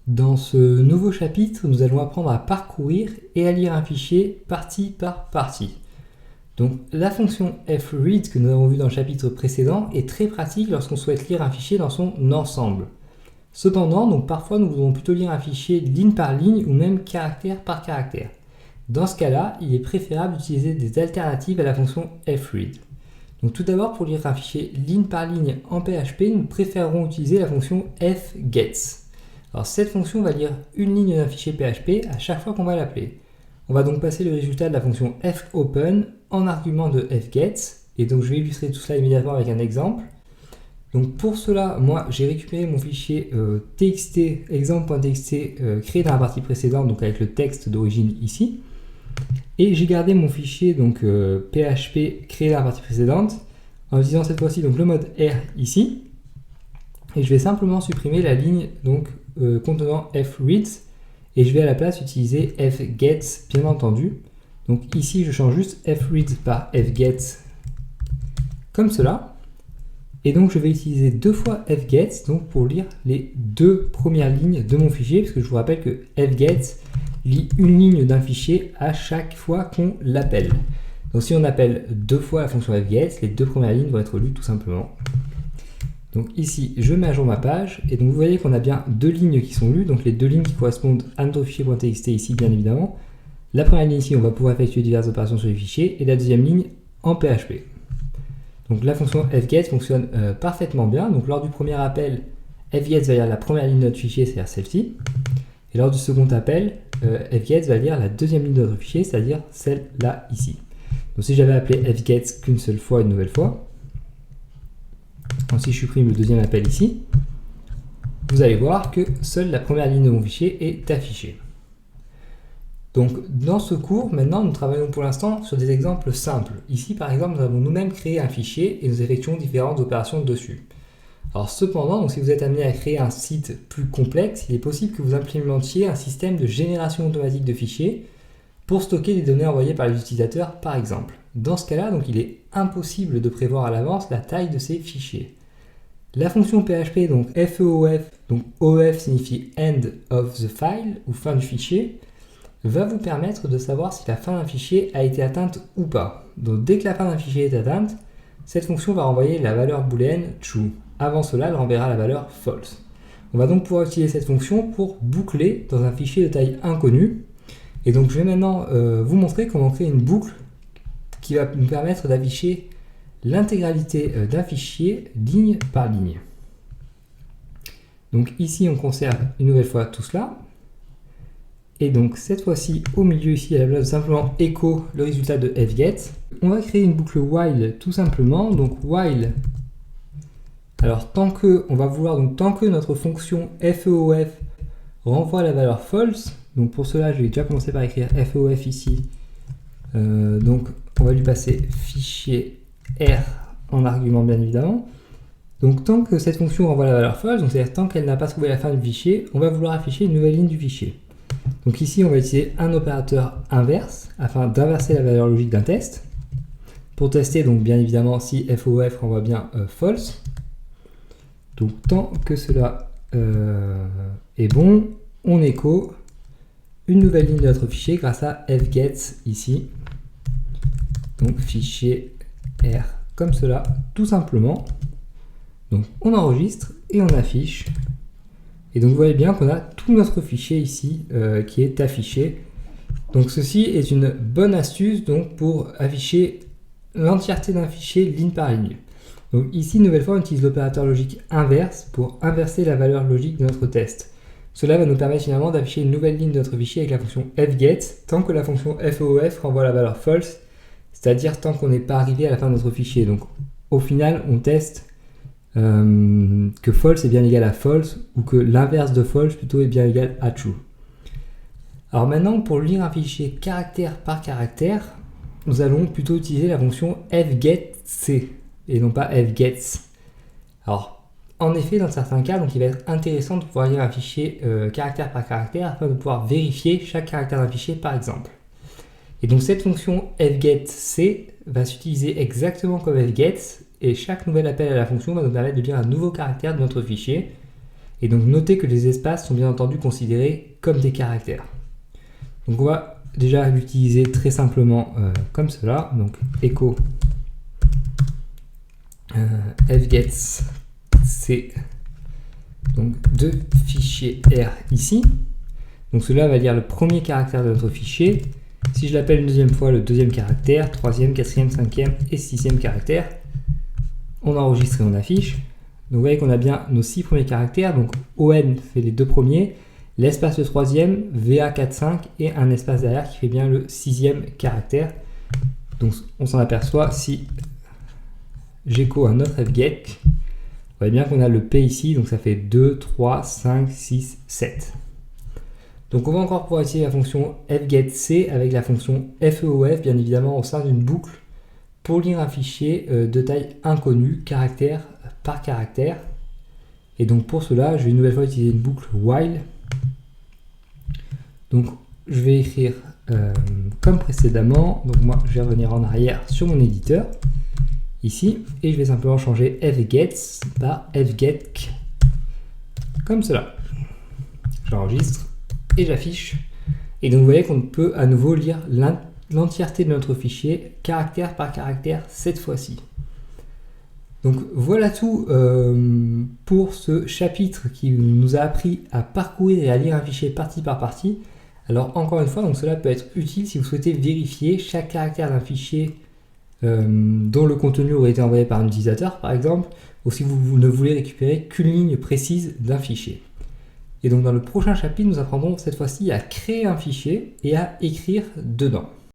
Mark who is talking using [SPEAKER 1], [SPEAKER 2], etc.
[SPEAKER 1] Dans ce nouveau chapitre, nous allons apprendre à parcourir et à lire un fichier partie par partie. Donc la fonction fread que nous avons vue dans le chapitre précédent est très pratique lorsqu'on souhaite lire un fichier dans son ensemble. Cependant, donc parfois nous voulons plutôt lire un fichier ligne par ligne ou même caractère par caractère. Dans ce cas-là, il est préférable d'utiliser des alternatives à la fonction fread. Donc tout d'abord, pour lire un fichier ligne par ligne en PHP, nous préférerons utiliser la fonction fgets. Alors cette fonction va lire une ligne d'un fichier PHP à chaque fois qu'on va l'appeler. On va donc passer le résultat de la fonction fopen en argument de fgets, et donc je vais illustrer tout cela immédiatement avec un exemple. Donc pour cela, moi j'ai récupéré mon fichier txt, exemple.txt créé dans la partie précédente, donc avec le texte d'origine ici. Et j'ai gardé mon fichier donc PHP créé dans la partie précédente en utilisant cette fois-ci donc le mode R ici. Et je vais simplement supprimer la ligne donc contenant freads et je vais à la place utiliser fgets bien entendu. Donc ici je change juste freads par fgets comme cela. Et donc je vais utiliser deux fois fgets donc pour lire les deux premières lignes de mon fichier, parce que je vous rappelle que fgets lit une ligne d'un fichier à chaque fois qu'on l'appelle. Donc si on appelle deux fois la fonction fgets, les deux premières lignes vont être lues tout simplement. Donc ici je mets à jour ma page et donc vous voyez qu'on a bien deux lignes qui sont lues, donc les deux lignes qui correspondent à notre fichier.txt ici bien évidemment. La première ligne ici on va pouvoir effectuer diverses opérations sur les fichiers et la deuxième ligne en PHP. Donc la fonction fgets fonctionne parfaitement bien. Donc lors du premier appel, fgets va lire la première ligne de notre fichier, c'est-à-dire celle-ci. Et lors du second appel, fgets va lire la deuxième ligne de notre fichier, c'est-à-dire celle-là ici. Donc si j'avais appelé fgets qu'une seule fois, une nouvelle fois, donc si je supprime le deuxième appel ici, vous allez voir que seule la première ligne de mon fichier est affichée. Donc dans ce cours, maintenant, nous travaillons pour l'instant sur des exemples simples. Ici, par exemple, nous avons nous-mêmes créé un fichier et nous effectuons différentes opérations dessus. Alors cependant, donc, si vous êtes amené à créer un site plus complexe, il est possible que vous implémentiez un système de génération automatique de fichiers pour stocker des données envoyées par les utilisateurs, par exemple. Dans ce cas-là, donc, il est impossible de prévoir à l'avance la taille de ces fichiers. La fonction PHP, donc FEOF, donc OF signifie End of the File, ou fin du fichier, va vous permettre de savoir si la fin d'un fichier a été atteinte ou pas. Donc dès que la fin d'un fichier est atteinte, cette fonction va renvoyer la valeur booléenne true. Avant cela, elle renverra la valeur false. On va donc pouvoir utiliser cette fonction pour boucler dans un fichier de taille inconnue. Et donc je vais maintenant vous montrer comment créer une boucle qui va nous permettre d'afficher l'intégralité d'un fichier ligne par ligne. Donc ici on conserve une nouvelle fois tout cela. Et donc cette fois-ci au milieu ici à la place de simplement echo le résultat de fgets, on va créer une boucle while tout simplement. Donc while, alors tant que notre fonction FEOF renvoie la valeur false, donc pour cela je vais déjà commencer par écrire FEOF ici, donc on va lui passer fichier R en argument bien évidemment. Donc tant que cette fonction renvoie la valeur false, donc c'est-à-dire tant qu'elle n'a pas trouvé la fin du fichier, on va vouloir afficher une nouvelle ligne du fichier. Donc ici on va utiliser un opérateur inverse afin d'inverser la valeur logique d'un test. Pour tester donc bien évidemment si FOF renvoie bien false. Donc tant que cela est bon, on écho une nouvelle ligne de notre fichier grâce à fgets ici. Donc fichier R comme cela tout simplement. Donc on enregistre et on affiche. Et donc vous voyez bien qu'on a tout notre fichier ici qui est affiché. Donc ceci est une bonne astuce donc, pour afficher l'entièreté d'un fichier ligne par ligne. Donc ici, une nouvelle fois, on utilise l'opérateur logique inverse pour inverser la valeur logique de notre test. Cela va nous permettre finalement d'afficher une nouvelle ligne de notre fichier avec la fonction fgets tant que la fonction FOF renvoie la valeur false, c'est-à-dire tant qu'on n'est pas arrivé à la fin de notre fichier. Donc au final, on teste que false est bien égal à false ou que l'inverse de false plutôt est bien égal à true. Alors maintenant, pour lire un fichier caractère par caractère, nous allons plutôt utiliser la fonction fgetc et non pas fgets. Alors en effet, dans certains cas, donc, il va être intéressant de pouvoir lire un fichier caractère par caractère afin de pouvoir vérifier chaque caractère d'un fichier par exemple. Et donc cette fonction fgetc va s'utiliser exactement comme fgets et chaque nouvel appel à la fonction va nous permettre de lire un nouveau caractère de notre fichier. Et donc notez que les espaces sont bien entendu considérés comme des caractères. Donc on va déjà l'utiliser très simplement comme cela. Donc echo fgets c'est donc deux fichiers R ici. Donc cela va lire le premier caractère de notre fichier. Si je l'appelle une deuxième fois, le deuxième caractère, troisième, quatrième, cinquième et sixième caractère, on enregistre et on affiche. Donc vous voyez qu'on a bien nos 6 premiers caractères. Donc ON fait les 2 premiers, l'espace le troisième, VA45 et un espace derrière qui fait bien le 6e caractère. Donc on s'en aperçoit si j'écho un autre fget. Vous voyez bien qu'on a le P ici, donc ça fait 2, 3, 5, 6, 7. Donc on va encore pouvoir utiliser la fonction fgetC avec la fonction feof, bien évidemment au sein d'une boucle, pour lire un fichier de taille inconnue, caractère par caractère. Et donc pour cela, je vais une nouvelle fois utiliser une boucle while. Donc je vais écrire comme précédemment. Donc moi, je vais revenir en arrière sur mon éditeur, ici, et je vais simplement changer fgets par fgetc, comme cela. J'enregistre et j'affiche. Et donc vous voyez qu'on peut à nouveau lire l'entièreté de notre fichier, caractère par caractère, cette fois-ci. Donc voilà tout pour ce chapitre qui nous a appris à parcourir et à lire un fichier partie par partie. Alors encore une fois, donc cela peut être utile si vous souhaitez vérifier chaque caractère d'un fichier dont le contenu aurait été envoyé par un utilisateur par exemple, ou si vous ne voulez récupérer qu'une ligne précise d'un fichier. Et donc dans le prochain chapitre, nous apprendrons cette fois-ci à créer un fichier et à écrire dedans.